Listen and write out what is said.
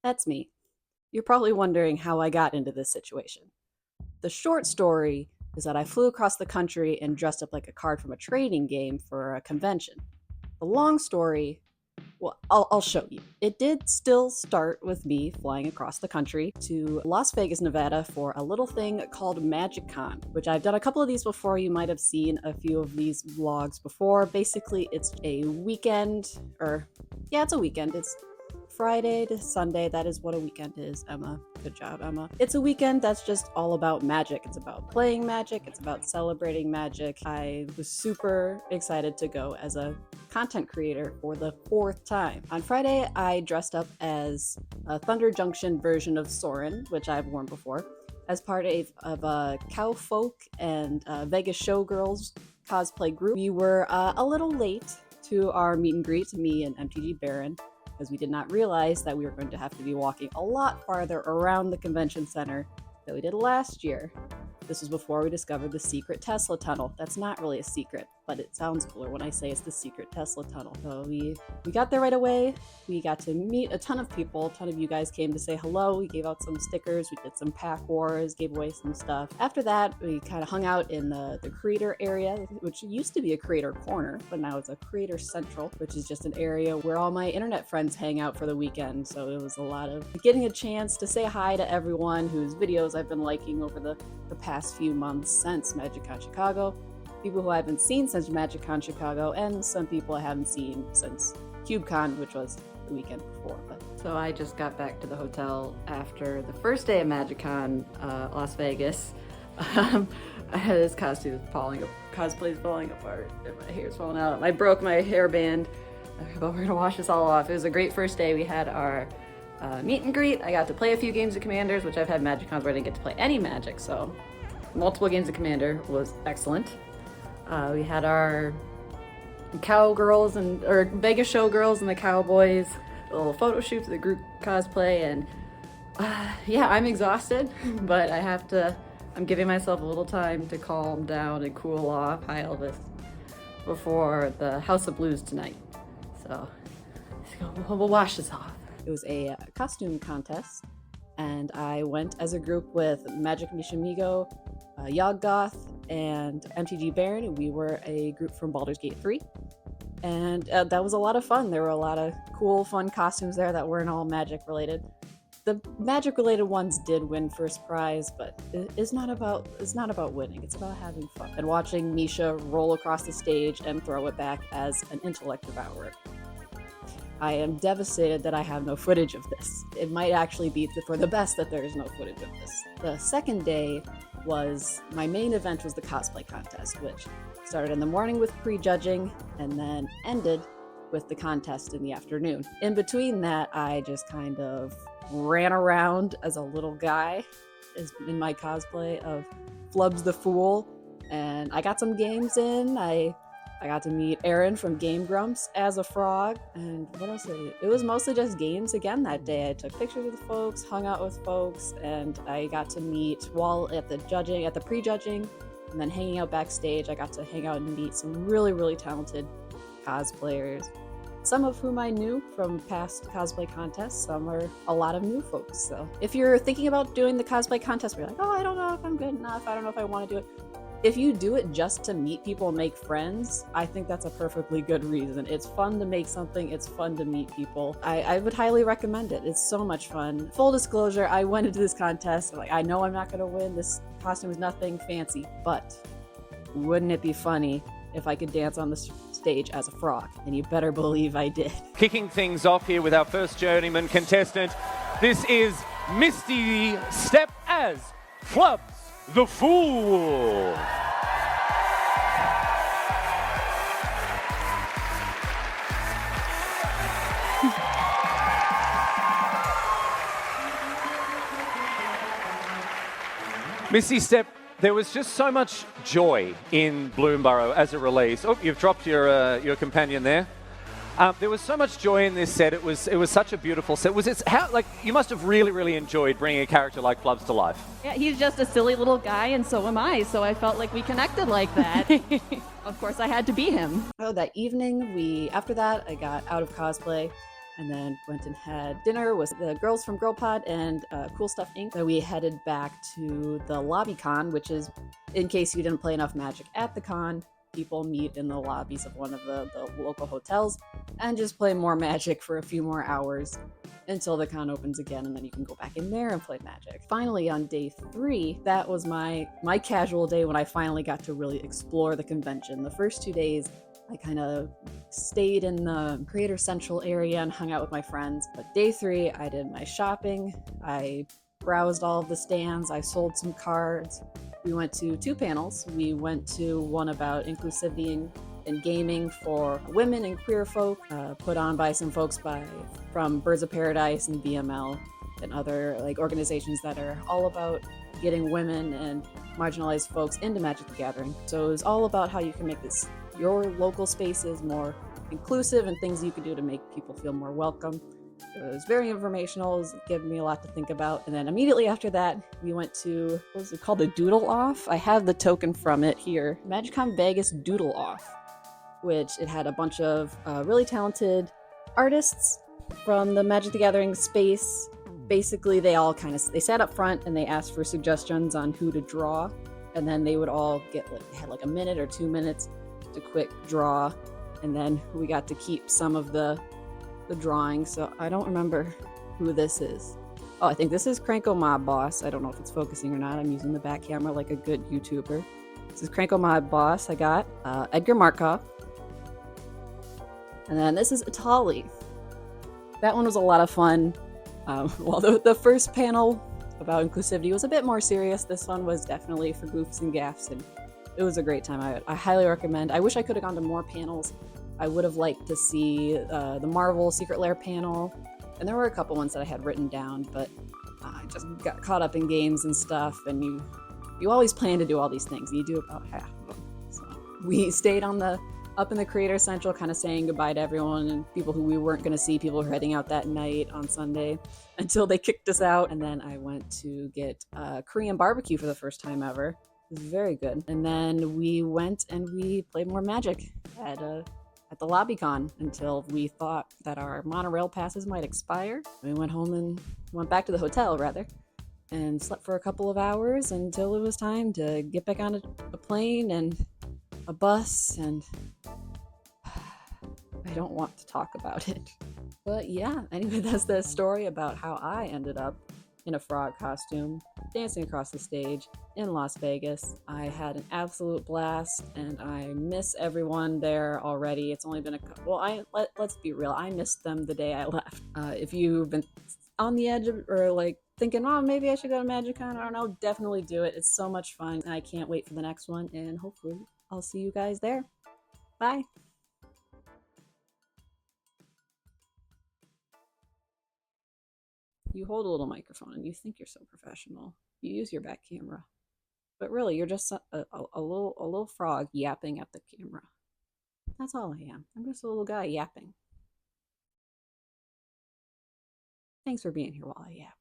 That's me. You're probably wondering how I got into this situation. The short story is that I flew across the country and dressed up like a card from a trading game for a convention. The long story, well, I'll show you. It did still start with me flying across the country to Las Vegas, Nevada for a little thing called MagicCon, which I've done a couple of these before. You might have seen a few of these vlogs before. Basically, it's a weekend, it's a weekend. It's Friday to Sunday. That is what a weekend is, Emma. Good job, Emma. It's a weekend that's just all about magic. It's about playing magic. It's about celebrating magic. I was super excited to go as a content creator for the 4th time. On Friday, I dressed up as a Thunder Junction version of Soren, which I've worn before, as part of a Cowfolk and Vegas Showgirls cosplay group. We were a little late to our meet and greet, me and MTG Baron, because we did not realize that we were going to have to be walking a lot farther around the convention center than we did last year. This was before we discovered the secret Tesla tunnel. That's not really a secret, but it sounds cooler when I say it's the secret Tesla tunnel. So we got there right away. We got to meet a ton of people. A ton of you guys came to say hello. We gave out some stickers. We did some pack wars, gave away some stuff. After that, we kind of hung out in the creator area, which used to be a creator corner, but now it's a creator central, which is just an area where all my internet friends hang out for the weekend. So it was a lot of getting a chance to say hi to everyone whose videos I've been liking over the past few months since MagicCon Chicago, people who I haven't seen since MagicCon Chicago, and some people I haven't seen since CubeCon, which was the weekend before. So I just got back to the hotel after the first day of MagicCon, Las Vegas. I had this cosplay falling apart, and my hair's falling out. I broke my hairband, but we're gonna wash this all off. It was a great first day. We had our meet and greet. I got to play a few games of Commanders, which I've had MagicCons where I didn't get to play any Magic, so multiple games of Commander was excellent. We had our cowgirls or Vegas Showgirls and the Cowboys, a little photo shoot for the group cosplay, and yeah, I'm exhausted, but I'm giving myself a little time to calm down and cool off. Hi Elvis, before the House of Blues tonight. So we'll wash this off. It was a costume contest, and I went as a group with Magic Mishamigo, Yoggoth, and MTG Baron. We were a group from Baldur's Gate 3, and that was a lot of fun. There were a lot of cool, fun costumes there that weren't all Magic related. The Magic related ones did win first prize, but it's not about winning. It's about having fun and watching Misha roll across the stage and throw it back as an intellect devourer. I am devastated that I have no footage of this. It might actually be for the best that there is no footage of this. The second day my main event was the cosplay contest, which started in the morning with prejudging and then ended with the contest in the afternoon. In between that, I just kind of ran around as a little guy in my cosplay of Flubs the Fool, and I got some games in. I got to meet Aaron from Game Grumps as a frog, and what else did I do? It was mostly just games again that day. I took pictures with folks, hung out with folks, and I got to meet while at the pre-judging, and then hanging out backstage. I got to hang out and meet some really, really talented cosplayers, some of whom I knew from past cosplay contests. Some are a lot of new folks. So if you're thinking about doing the cosplay contest, where you're like, oh, I don't know if I'm good enough, I don't know if I want to do it. If you do it just to meet people and make friends, I think that's a perfectly good reason. It's fun to make something, it's fun to meet people. I would highly recommend it. It's so much fun. Full disclosure, I went into this contest, I know I'm not gonna win, this costume is nothing fancy, but wouldn't it be funny if I could dance on the stage as a frog? And you better believe I did. Kicking things off here with our first journeyman contestant, this is mistystep as Flubs the Fool. mistystep, there was just so much joy in Bloomborough as a release. Oh, you've dropped your companion there. There was so much joy in this set. It was such a beautiful set. You must have really enjoyed bringing a character like Flubs to life. Yeah, he's just a silly little guy, and so am I. So I felt like we connected like that. Of course, I had to be him. Oh, that evening, after that, I got out of cosplay, and then went and had dinner with the girls from Girl Pod and Cool Stuff Inc. Then we headed back to the LobbyCon, which is, in case you didn't play enough Magic at the con, people meet in the lobbies of one of the local hotels and just play more Magic for a few more hours until the con opens again, and then you can go back in there and play Magic. Finally, on day 3, that was my casual day when I finally got to really explore the convention. The first 2 days, I kind of stayed in the Creator Central area and hung out with my friends. But day 3, I did my shopping. I browsed all of the stands. I sold some cards. We went to 2 panels. We went to one about inclusivity in gaming for women and queer folk, put on by some folks from Birds of Paradise and BML and other organizations that are all about getting women and marginalized folks into Magic the Gathering. So it was all about how you can make your local spaces more inclusive and things you can do to make people feel more welcome. It was very informational. It was giving me a lot to think about. And then immediately after that, we went to, what was it called? The Doodle Off? I have the token from it here. MagicCon Vegas Doodle Off, which it had a bunch of really talented artists from the Magic the Gathering space. Basically, they sat up front and they asked for suggestions on who to draw. And then they would all had a minute or 2 minutes to quick draw. And then we got to keep some of the drawing. So I don't remember who this is. Oh, I think this is Cranko Mob Boss. I don't know if it's focusing or not. I'm using the back camera like a good YouTuber. This is Cranko Mob Boss. I got Edgar Markov. And then this is Itali. That one was a lot of fun. While the first panel about inclusivity was a bit more serious, this one was definitely for goofs and gaffs, and it was a great time. I highly recommend. I wish I could have gone to more panels. I would have liked to see the Marvel Secret Lair panel, and there were a couple ones that I had written down, but I just got caught up in games and stuff, and you always plan to do all these things, and you do about half of them. So we stayed up in the Creator Central, kind of saying goodbye to everyone and people who we weren't going to see. People were heading out that night on Sunday until they kicked us out. And then I went to get Korean barbecue for the first time ever. It was very good. And then we went and we played more Magic at the LobbyCon until we thought that our monorail passes might expire. We went home and went back to the hotel, rather, and slept for a couple of hours until it was time to get back on a plane and a bus, and I don't want to talk about it. But yeah, anyway, that's the story about how I ended up in a frog costume, dancing across the stage in Las Vegas. I had an absolute blast, and I miss everyone there already. It's only been let's be real, I missed them the day I left. If you've been on the edge of, or thinking, oh, maybe I should go to MagicCon, I don't know, definitely do it. It's so much fun, and I can't wait for the next one, and hopefully I'll see you guys there. Bye. You hold a little microphone and you think you're so professional. You use your back camera. But really, you're just a little frog yapping at the camera. That's all I am. I'm just a little guy yapping. Thanks for being here while I yap.